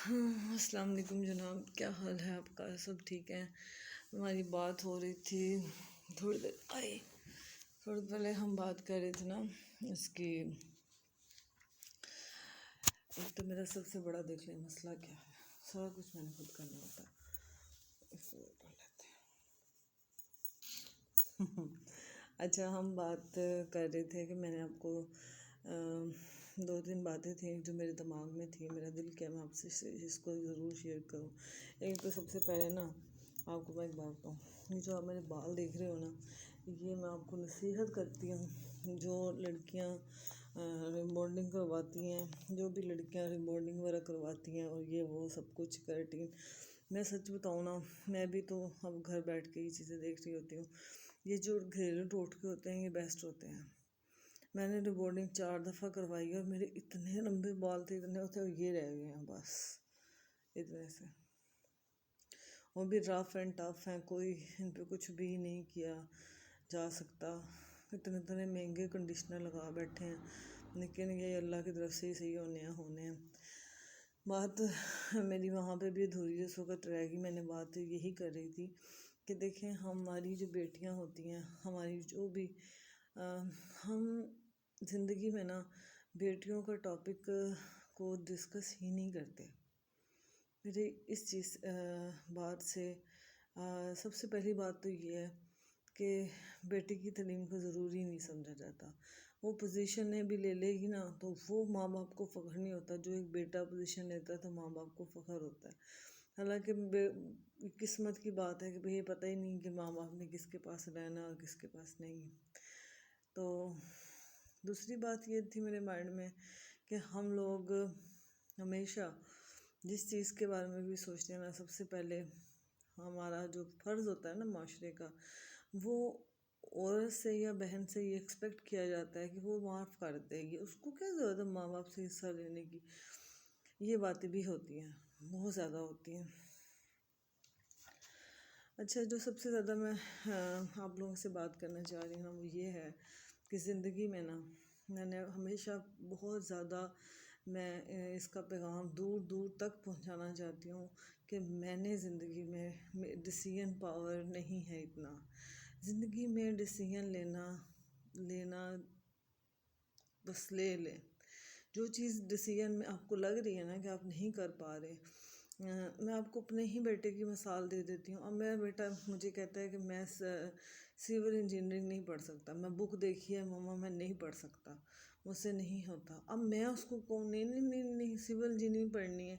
السلام علیکم جناب، کیا حال ہے آپ کا؟ سب ٹھیک ہیں؟ ہماری بات ہو رہی تھی تھوڑی پہلے ہم بات کر رہے تھے نا اس کی. ایک تو میرا سب سے بڑا دیکھ لیں مسئلہ کیا ہے، سارا کچھ میں نے خود کرنا ہوتا ہے. اس کو کر لیتے ہیں. اچھا، ہم بات کر رہے تھے کہ میں نے آپ کو 2-3 باتیں تھیں جو میرے دماغ میں تھیں، میرا دل کیا میں آپ سے اس کو ضرور شیئر کروں. ایک تو سب سے پہلے نا آپ کو میں ایک بات بتاؤں، یہ جو آپ میرے بال دیکھ رہے ہو نا، یہ میں آپ کو نصیحت کرتی ہوں. جو لڑکیاں ریبونڈنگ کرواتی ہیں، جو بھی لڑکیاں ریبونڈنگ وغیرہ کرواتی ہیں اور یہ وہ سب کچھ کیراٹین، میں سچ بتاؤں نا، میں بھی تو اب گھر بیٹھ کے یہ چیزیں دیکھ رہی ہوتی ہوں. یہ جو گھریلو ٹوٹکے ہوتے ہیں یہ بیسٹ ہوتے ہیں. میں نے ریبونڈنگ 4 دفعہ کروائی اور میرے اتنے لمبے بال تھے، اتنے ہوتے اور یہ رہ گئے ہیں بس اتنے سے. وہ بھی رف اینڈ ٹف ہیں، کوئی ان پہ کچھ بھی نہیں کیا جا سکتا. اتنے مہنگے کنڈیشنر لگا بیٹھے ہیں، لیکن یہ اللہ کی طرف سے ہی صحیح ہونے ہیں. بات میری وہاں پہ بھی ادھوری اس وقت رہ گئی. میں نے بات یہی کر رہی تھی کہ دیکھیں، ہماری جو بیٹیاں ہوتی ہیں، ہماری جو بھی ہم زندگی میں نا بیٹیوں کا ٹاپک کو ڈسکس ہی نہیں کرتے. میری اس چیز بات سے سب سے پہلی بات تو یہ ہے کہ بیٹی کی تعلیم کو ضروری نہیں سمجھا جاتا. وہ پوزیشن بھی لے لے گی نا تو وہ ماں باپ کو فخر نہیں ہوتا. جو ایک بیٹا پوزیشن لیتا ہے تو ماں باپ کو فخر ہوتا ہے. حالانکہ قسمت کی بات ہے کہ بھئی یہ پتہ ہی نہیں کہ ماں باپ نے کس کے پاس رہنا اور کس کے پاس نہیں. تو دوسری بات یہ تھی میرے مائنڈ میں کہ ہم لوگ ہمیشہ جس چیز کے بارے میں بھی سوچتے ہیں نا، سب سے پہلے ہمارا جو فرض ہوتا ہے نا معاشرے کا، وہ عورت سے یا بہن سے یہ ایکسپیکٹ کیا جاتا ہے کہ وہ معاف کر دے گی. اس کو کیا ضرورت ہے ماں باپ سے حصہ لینے کی؟ یہ باتیں بھی ہوتی ہیں، بہت زیادہ ہوتی ہیں. اچھا، جو سب سے زیادہ میں آپ لوگوں سے بات کرنا چاہ رہی ہوں وہ یہ ہے کہ زندگی میں نا میں نے ہمیشہ بہت زیادہ میں اس کا پیغام دور دور تک پہنچانا چاہتی ہوں کہ میں نے زندگی میں ڈیسیژن پاور نہیں ہے اتنا. زندگی میں ڈیسیژن لینا بس لے لیں. جو چیز ڈیسیژن میں آپ کو لگ رہی ہے نا کہ آپ نہیں کر پا رہے، میں آپ کو اپنے ہی بیٹے کی مثال دے دیتی ہوں. اب میرا بیٹا مجھے کہتا ہے کہ میں سول انجینئرنگ نہیں پڑھ سکتا. میں بک دیکھی ہے ماما، میں نہیں پڑھ سکتا، مجھ سے نہیں ہوتا. اب میں اس کو کہوں نہیں سول انجینئرنگ پڑھنی ہے.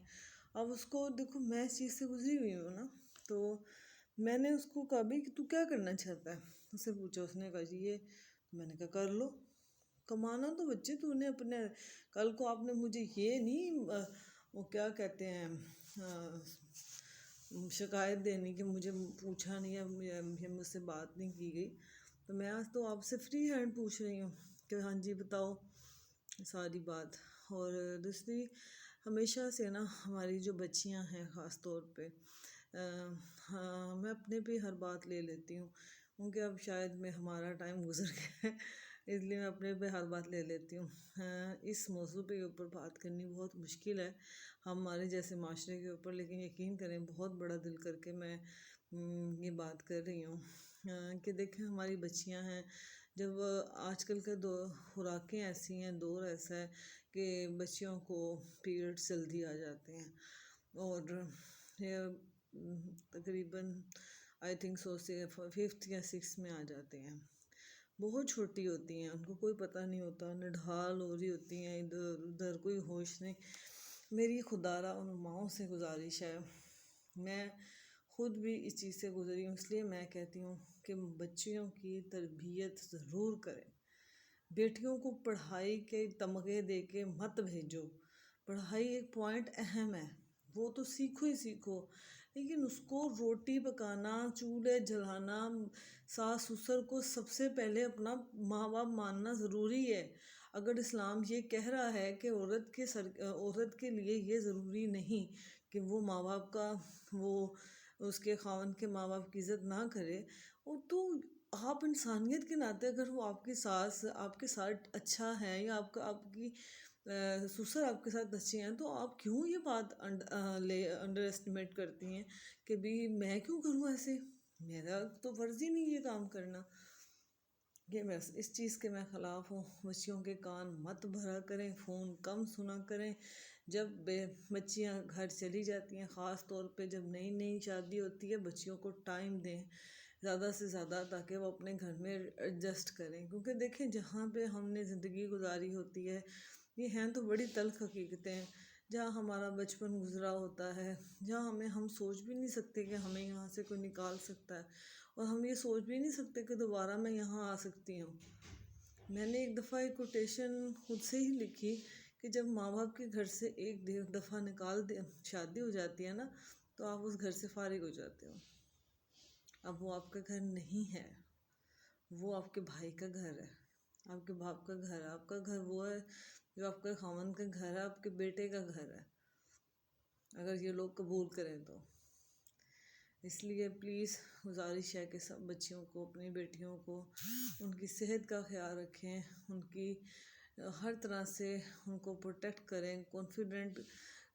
اب اس کو دیکھو، میں اس چیز سے گزری ہوئی ہوں نا، تو میں نے اس کو کہا بھی کہ تو کیا کرنا چاہتا ہے؟ اس سے پوچھا، اس نے کہا جی یہ. میں نے کہا کر لو، کمانا تو بچے تو نے اپنے. کل کو آپ نے مجھے یہ نہیں وہ کیا کہتے ہیں شکایت دینی کہ مجھے پوچھا نہیں ہے، مجھ سے بات نہیں کی گئی. تو میں آج تو آپ سے فری ہینڈ پوچھ رہی ہوں کہ ہاں جی بتاؤ ساری بات. اور دوسری، ہمیشہ سے نا ہماری جو بچیاں ہیں خاص طور پہ، میں اپنے پہ ہر بات لے لیتی ہوں کیونکہ اب شاید میں ہمارا ٹائم گزر گیا ہے، اس لیے میں اپنے پہ ہر بات لے لیتی ہوں. اس موضوع پہ اوپر بات کرنی بہت مشکل ہے ہمارے جیسے معاشرے کے اوپر، لیکن یقین کریں بہت بڑا دل کر کے میں یہ بات کر رہی ہوں کہ دیکھیں ہماری بچیاں ہیں. جب آج کل کے خوراکیں ایسی ہیں، دور ایسا ہے کہ بچیوں کو پیریڈس جلدی آ جاتے ہیں اور تقریباً آئی تھنک سو سے 5th یا 6th میں آ جاتے ہیں. بہت چھوٹی ہوتی ہیں، ان کو کوئی پتہ نہیں ہوتا، نڈھال ہو رہی ہوتی ہیں، ادھر ادھر کوئی ہوش نہیں. میری خدارہ ان ماؤں سے گزارش ہے، میں خود بھی اس چیز سے گزری ہوں، اس لیے میں کہتی ہوں کہ بچیوں کی تربیت ضرور کریں. بیٹیوں کو پڑھائی کے تمغے دے کے مت بھیجو. پڑھائی ایک پوائنٹ اہم ہے، وہ تو سیکھو ہی سیکھو، لیکن اس کو روٹی پکانا، چولہے جلانا، ساس سسر کو سب سے پہلے اپنا ماں باپ ماننا ضروری ہے. اگر اسلام یہ کہہ رہا ہے کہ عورت کے لیے یہ ضروری نہیں کہ وہ ماں باپ کا اس کے خاوند کے ماں باپ کی عزت نہ کرے، اور تو آپ انسانیت کے ناطے اگر وہ آپ کی ساس آپ کے ساتھ اچھا ہے یا آپ کی سسر آپ کے ساتھ اچھے ہیں تو آپ کیوں یہ بات انڈر اسٹیمیٹ کرتی ہیں کہ بھی میں کیوں کروں ایسے، میرا تو فرض ہی نہیں یہ کام کرنا. کہ بس اس چیز کے میں خلاف ہوں. بچیوں کے کان مت بھرا کریں، فون کم سنا کریں. جب بچیاں گھر چلی جاتی ہیں، خاص طور پہ جب نئی نئی شادی ہوتی ہے، بچیوں کو ٹائم دیں زیادہ سے زیادہ، تاکہ وہ اپنے گھر میں ایڈجسٹ کریں. کیونکہ دیکھیں جہاں پہ ہم نے زندگی گزاری ہوتی ہے، یہ ہیں تو بڑی تلخ حقیقتیں، جہاں ہمارا بچپن گزرا ہوتا ہے، جہاں ہم سوچ بھی نہیں سکتے کہ ہمیں یہاں سے کوئی نکال سکتا ہے، اور ہم یہ سوچ بھی نہیں سکتے کہ دوبارہ میں یہاں آ سکتی ہوں. میں نے ایک دفعہ ایک کوٹیشن خود سے ہی لکھی کہ جب ماں باپ کے گھر سے ایک دفعہ شادی ہو جاتی ہے نا، تو آپ اس گھر سے فارغ ہو جاتے ہو. اب وہ آپ کا گھر نہیں ہے، وہ آپ کے بھائی کا گھر ہے، آپ کے باپ کا گھر ہے. آپ کا گھر وہ ہے جو آپ کے خاوند کا گھر ہے، آپ کے بیٹے کا گھر ہے، اگر یہ لوگ قبول کریں تو. اس لیے پلیز گزارش ہے کہ سب بچیوں کو، اپنی بیٹیوں کو، ان کی صحت کا خیال رکھیں، ان کی ہر طرح سے ان کو پروٹیکٹ کریں، کانفیڈنٹ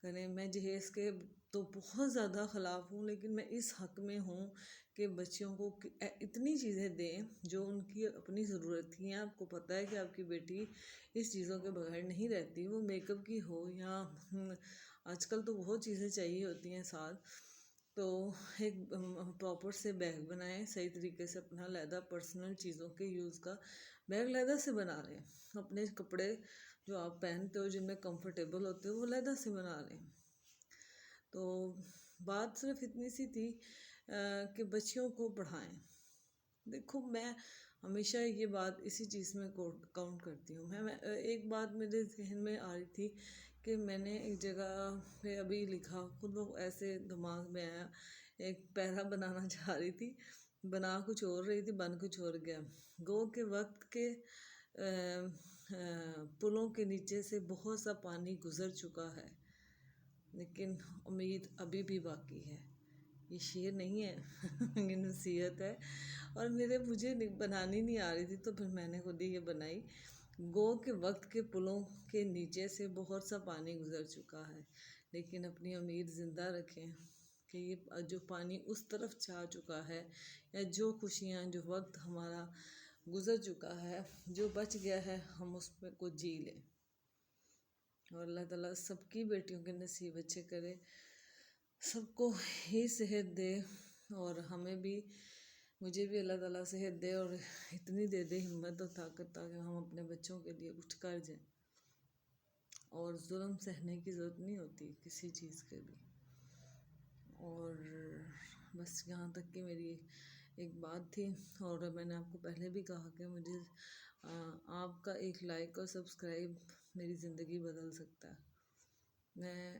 کریں. میں جہیز کے تو بہت زیادہ خلاف ہوں، لیکن میں اس حق میں ہوں کہ بچیوں کو اتنی چیزیں دیں جو ان کی اپنی ضرورت کی ہیں. آپ کو پتہ ہے کہ آپ کی بیٹی اس چیزوں کے بغیر نہیں رہتی، وہ میک اپ کی ہو یا آج کل تو بہت چیزیں چاہیے ہوتی ہیں ساتھ. تو ایک پراپر سے بیگ بنائیں، صحیح طریقے سے اپنا علیحدہ پرسنل چیزوں کے یوز کا بیگ علیحدہ سے بنا لیں. اپنے کپڑے جو آپ پہنتے ہو جن میں کمفرٹیبل ہوتے ہو وہ علیحدہ سے بنا لیں. تو بات صرف اتنی سی تھی کہ بچیوں کو پڑھائیں. دیکھو میں ہمیشہ یہ بات اسی چیز میں کاؤنٹ کرتی ہوں. میں ایک بات میرے ذہن میں آ رہی تھی کہ میں نے ایک جگہ پہ ابھی لکھا، خود وہ ایسے دماغ میں آیا، ایک پیرا بنانا چاہ رہی تھی، بنا کچھ اور رہی تھی، بن کچھ اور گیا. گو کے وقت کے پلوں کے نیچے سے بہت سا پانی گزر چکا ہے، لیکن امید ابھی بھی باقی ہے. یہ شعر نہیں ہے، یہ نصیحت ہے، اور مجھے بنانی نہیں آ رہی تھی تو پھر میں نے خود ہی یہ بنائی. گو کے وقت کے پلوں کے نیچے سے بہت سا پانی گزر چکا ہے، لیکن اپنی امید زندہ رکھیں کہ یہ جو پانی اس طرف جا چکا ہے، یا جو خوشیاں، جو وقت ہمارا گزر چکا ہے، جو بچ گیا ہے، ہم اس پہ کو جی لیں. اور اللہ تعالیٰ سب کی بیٹیوں کے نصیب اچھے کرے، سب کو ہی صحت دے، اور ہمیں بھی، مجھے بھی اللہ تعالیٰ صحت دے اور اتنی دے دے ہمت اور طاقت، تاکہ ہم اپنے بچوں کے لیے کچھ کر جائیں. اور ظلم سہنے کی ضرورت نہیں ہوتی کسی چیز کے بھی. اور بس یہاں تک کہ میری ایک بات تھی، اور میں نے آپ کو پہلے بھی کہا کہ مجھے آپ کا ایک لائک اور سبسکرائب میری زندگی بدل سکتا ہے. میں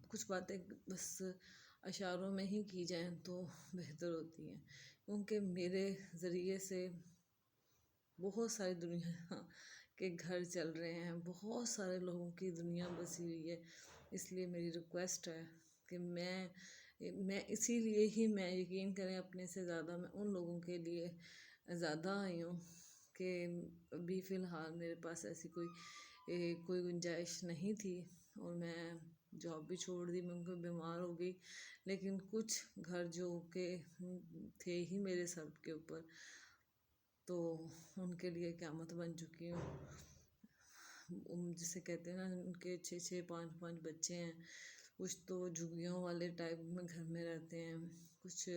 کچھ باتیں بس اشاروں میں ہی کی جائیں تو بہتر ہوتی ہیں، کیونکہ میرے ذریعے سے بہت ساری دنیا کے گھر چل رہے ہیں، بہت سارے لوگوں کی دنیا بسی ہوئی ہے. اس لیے میری ریکویسٹ ہے کہ میں اسی لیے ہی، میں یقین کریں اپنے سے زیادہ میں ان لوگوں کے لیے زیادہ آئی ہوں کہ ابھی فی الحال میرے پاس ایسی کوئی گنجائش نہیں تھی، اور میں جاب بھی چھوڑ دی، میں بیمار ہو گئی. لیکن کچھ گھر جو کہ تھے ہی میرے سر کے اوپر، تو ان کے لیے قیامت بن چکی ہوں. جسے کہتے ہیں نا، ان کے 6 5 بچے ہیں. کچھ تو جھگیوں والے ٹائپ میں گھر میں رہتے ہیں، کچھ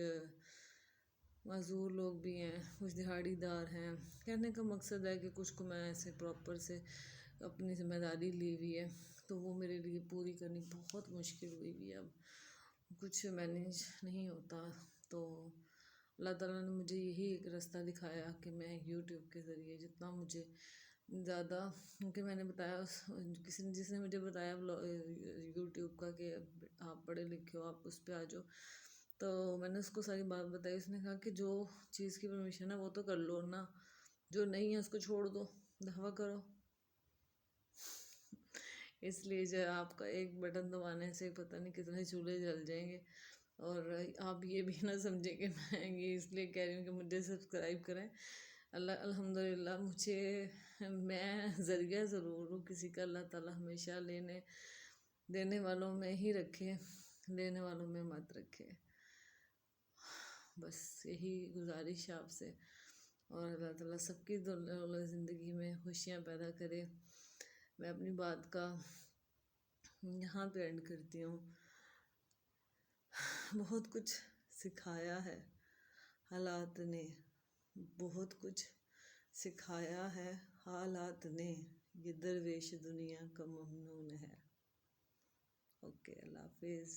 معذور لوگ بھی ہیں، کچھ دہاڑی دار ہیں. کہنے کا مقصد ہے کہ کچھ کو میں ایسے پراپر سے اپنی ذمہ داری لی ہوئی ہے، تو وہ میرے لیے پوری کرنی بہت مشکل ہوئی ہوئی ہے. اب کچھ مینیج نہیں ہوتا، تو اللہ تعالیٰ نے مجھے یہی ایک راستہ دکھایا کہ میں یوٹیوب کے ذریعے جتنا مجھے زیادہ، کیونکہ میں نے بتایا، جس نے مجھے بتایا یوٹیوب کا کہ آپ پڑھے لکھے ہو، آپ اس پہ آ جاؤ، تو میں نے اس کو ساری بات بتائی. اس نے کہا کہ جو چیز کی پرمیشن ہے وہ تو کر لو نا، جو نہیں ہے اس کو چھوڑ دو، دعویٰ کرو. اس لیے جو آپ کا ایک بٹن دبانے سے پتہ نہیں کتنے چولہے جل جائیں گے. اور آپ یہ بھی نہ سمجھیں کہ میں یہ اس لیے کہہ رہی ہوں کہ مجھے سبسکرائب کریں. اللہ الحمدللہ میں ذریعہ ضرور ہوں کسی کا، اللہ تعالیٰ ہمیشہ دینے والوں میں ہی رکھے، لینے والوں میں مت رکھے. بس یہی گزارش ہے آپ سے، اور اللہ تعالیٰ سب کی زندگی میں خوشیاں پیدا کرے. میں اپنی بات کا یہاں پہ اینڈ کرتی ہوں. بہت کچھ سکھایا ہے حالات نے، بہت کچھ سکھایا ہے حالات نے، یہ درویش دنیا کا ممنون ہے. اوکے، اللہ حافظ.